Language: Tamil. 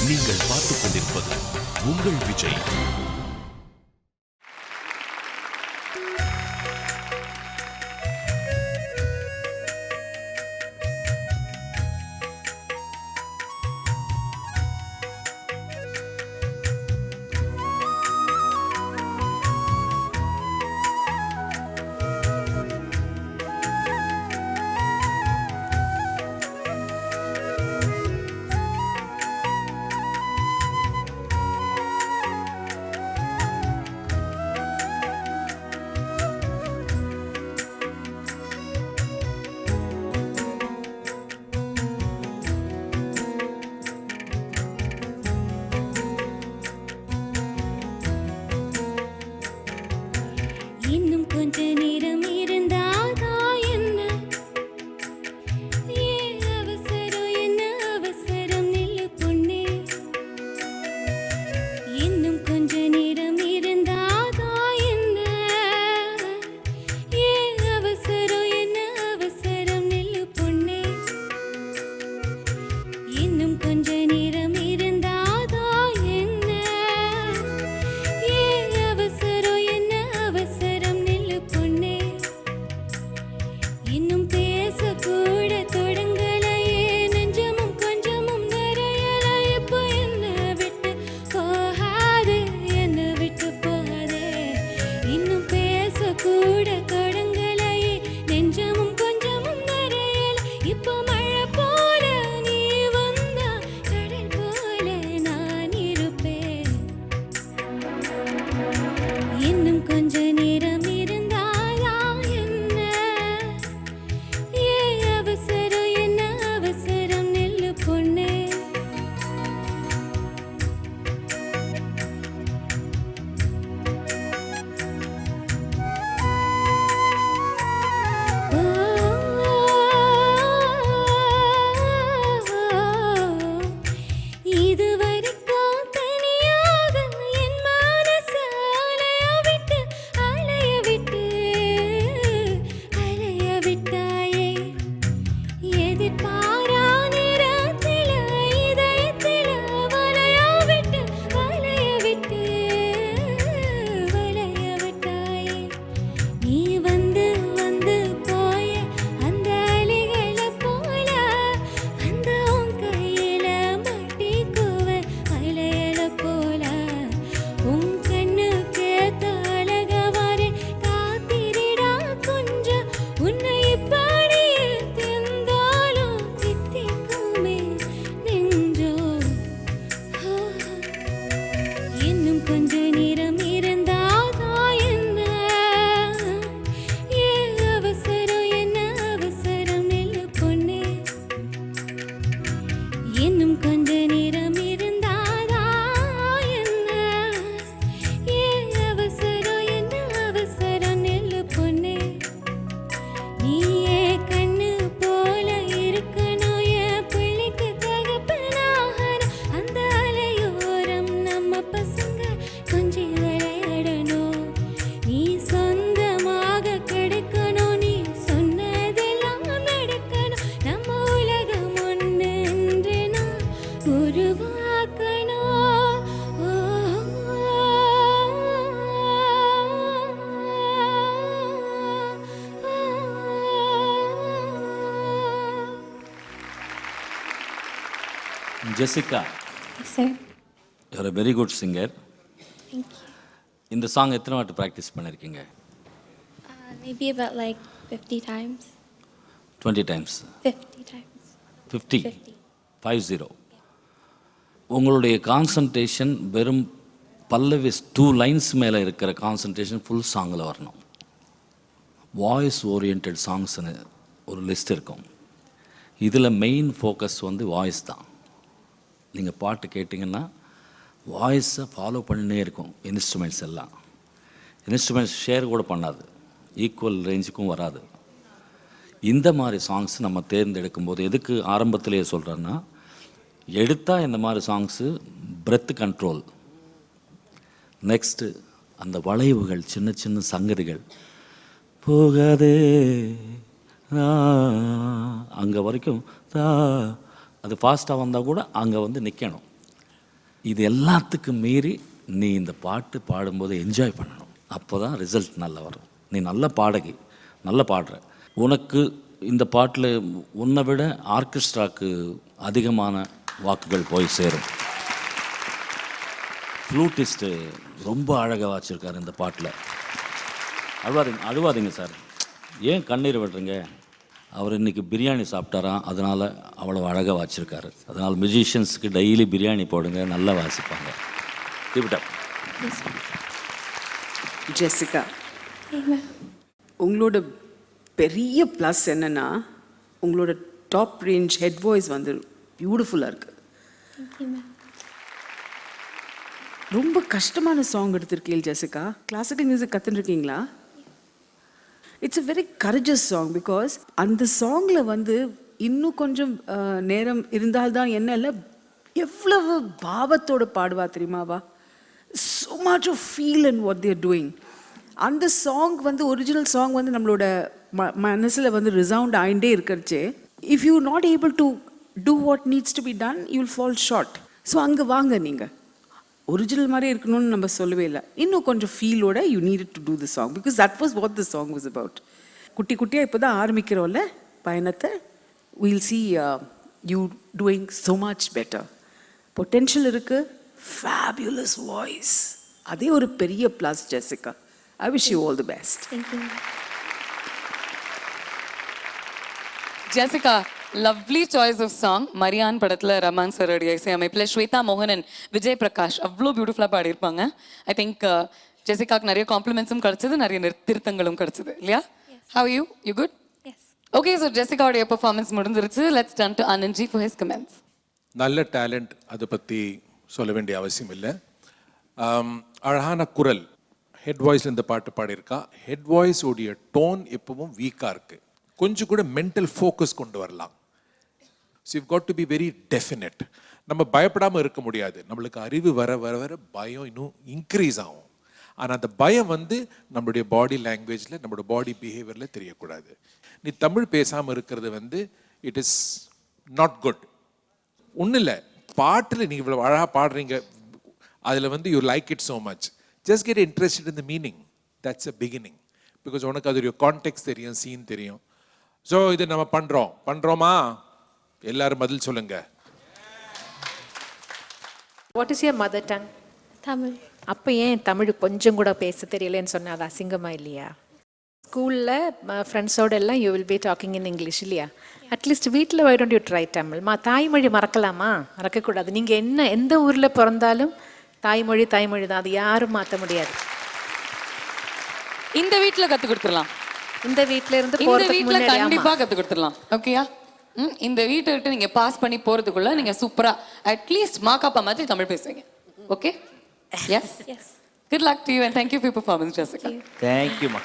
நீங்கள் பார்த்துக் கொண்டிருப்பது உங்கள் Vijay. Jessica, Yes, sir. you're a very good singer. Thank you. இந்த சாங் எத்தனை வாட்டி ப்ராக்டிஸ் பண்ணியிருக்கீங்க? Maybe about like 50 times. 20 times. 50 times. 50. 50. உங்களுடைய கான்சன்ட்ரேஷன் வெறும் பல்லவிஸ் 2 லைன்ஸ் மேலே இருக்கிற கான்சன்ட்ரேஷன் ஃபுல் சாங்கில் வரணும். வாய்ஸ் ஓரியன்ட் சாங்ஸ்னு ஒரு லிஸ்ட் இருக்கும். இதில் மெயின் ஃபோக்கஸ் வந்து வாய்ஸ் தான். நீங்கள் பாட்டு கேட்டிங்கன்னா வாய்ஸை ஃபாலோ பண்ணினே இருக்கும். இன்ஸ்ட்ருமெண்ட்ஸ் எல்லாம் இன்ஸ்ட்ருமெண்ட்ஸ் ஷேர் கூட பண்ணாது, ஈக்குவல் ரேஞ்சுக்கும் வராது. இந்த மாதிரி சாங்ஸ் நம்ம தேர்ந்தெடுக்கும் போது எதுக்கு ஆரம்பத்திலேயே சொல்கிறேன்னா, எடுத்தால் இந்த மாதிரி சாங்ஸு பிரெத் கண்ட்ரோல், நெக்ஸ்ட்டு அந்த வளைவுகள், சின்ன சின்ன சங்கதிகள் போகாதே அங்கே வரைக்கும் அது ஃபாஸ்ட்டாக வந்தால் கூட அங்கே வந்து நிற்கணும். இது எல்லாத்துக்கும் மீறி நீ இந்த பாட்டு பாடும்போது என்ஜாய் பண்ணணும். அப்போ தான் ரிசல்ட் நல்லா வரும். நீ நல்ல பாடகி, நல்ல பாடுற. உனக்கு இந்த பாட்டில் உன்னை விட ஆர்கெஸ்ட்ராக்கு அதிகமான வாக்குகள் போய் சேரும். ஃப்ளூட்டிஸ்ட்டு ரொம்ப அழகாக வாச்சிருக்காரு இந்த பாட்டில். அழுவாதீங்க சார், ஏன் கண்ணீர் விடுறீங்க? அவர் இன்றைக்கி பிரியாணி சாப்பிட்டாராம், அதனால் அவ்வளோ அழகாக வாச்சிருக்காரு. அதனால் மியூசிஷியன்ஸுக்கு டெய்லி பிரியாணி போடுங்க, நல்லா வாசிப்பாங்க. Keep Jessica, Amen. உங்களோட பெரிய ப்ளஸ் என்னன்னா உங்களோட டாப் ரேஞ்ச் ஹெட் வாய்ஸ் வந்து பியூட்டிஃபுல்லாக இருக்குது. Thank you, ma'am. ரொம்ப கஷ்டமான சாங் எடுத்திருக்கீங்க ஜெசிகா. கிளாசிக்கல் மியூசிக் கற்றுருக்கீங்களா? It's a very courageous song. Because அந்த சாங்கில் வந்து இன்னும் கொஞ்சம் நேரம் இருந்தால்தான் என்ன இல்லை, எவ்வளவு பாவத்தோட பாடுவா தெரியுமாவா? so much of feel in what they are doing. அந்த சாங் வந்து ஒரிஜினல் சாங் வந்து நம்மளோட மனசில் வந்து ரிசவுண்ட் ஆகிட்டே இருக்கிறச்சே, if you not able to do what needs to be done, you will fall short. So அங்கே வாங்க, நீங்கள் ஒரிஜினல் மாதிரி இருக்கணும்னு நம்ம சொல்லவே இல்லை, இன்னும் கொஞ்சம் ஃபீலோட you need to do the song. Because that was what the song was about. குட்டி குட்டியாக இப்போ தான் ஆரம்பிக்கிறோம்ல பயணத்தை. we'll see you doing so much better. Potential இருக்குது, ஃபேபியுலஸ் வாய்ஸ், அதே ஒரு பெரிய plus Jessica. I wish you all the best. Thank you, ma'am. Jessica, lovely choice of song. Maryan படத்தில் ரமான் சரோடைய இசையமைப்பில் ஸ்வேதா மோகன் அண்ட் விஜய் பிரகாஷ் அவ்வளோ பியூட்டிஃபுல்லாக பாடியிருப்பாங்க. ஐ திங்க் ஜெசிகாக்கு நிறைய காம்ப்ளிமெண்ட்ஸும் கிடச்சிது, நிறைய திருத்தங்களும் கிடச்சிது இல்லையா? How you good? Yes. Okay, so ஜெசிகாவுடைய பெர்ஃபார்மன்ஸ் முடிஞ்சிருச்சு. Let's turn to Anandji for his comments. நல்ல டேலண்ட், அதை பற்றி சொல்ல வேண்டிய அவசியம் இல்லை. அழகான குரல், ஹெட் வாய்ஸில் இந்த பாட்டு பாடியிருக்கா. ஹெட் வாய்ஸ் உடைய டோன் எப்பவும் வீக்காக இருக்குது. கொஞ்சம் கூட மென்டல் ஃபோக்கஸ் கொண்டு வரலாம். So you got to be very definite. நம்ம பயப்படாமல் இருக்க முடியாது. நம்மளுக்கு அறிவு வர வர வர பயம் இன்னும் இன்க்ரீஸ் ஆகும். ஆனால் அந்த பயம் வந்து நம்மளுடைய பாடி லாங்குவேஜில், நம்மளோட பாடி பிஹேவியரில் தெரியக்கூடாது. நீ தமிழ் பேசாமல் இருக்கிறது வந்து இட் இஸ் நாட் குட். ஒன்றும் இல்லை, பாட்டில் நீங்கள் இவ்வளோ அழகாக பாடுறீங்க, அதில் வந்து you like it so much. Just get interested in the meaning. That's a beginning. Because உனக்கு அதோடைய கான்டெக்ட் தெரியும், சீன் தெரியும். ஸோ இது நம்ம பண்ணுறோமா? எல்லாரும் பதில் சொல்லுங்க. What is your mother tongue? Tamil. அப்போ ஏன் தமிழ் கொஞ்சம் கூட பேச தெரியலன்னு சொன்னால் அது அசிங்கமா இல்லையா? ஸ்கூலில் ஃப்ரெண்ட்ஸோட எல்லாம் you will be talking in English இல்லையா? அட்லீஸ்ட் வீட்டில் why don't you try Tamil? தாய்மொழி மறக்கலாமா? மறக்கக்கூடாது. நீங்கள் எந்த ஊரில் பிறந்தாலும் தாய்மொழி தான், அது யாரும் மாற்ற முடியாது. இந்த வீட்டில் கற்றுக் கொடுத்துடலாம். இந்த வீட்டில் இருந்து இந்த வீட்டில் கண்டிப்பாக கற்றுக் கொடுத்துடலாம். ஓகேயா? இந்த வீட்டை விட்டு நீங்கள் பாஸ் பண்ணி போகிறதுக்குள்ள நீங்கள் சூப்பராக அட்லீஸ்ட் மாக்காப்பா மாதிரி தமிழ் பேசுவீங்க. Okay? Yes. Yes. Good luck to you and thank you for your performance, Jessica. Thank you. Thank you, ma.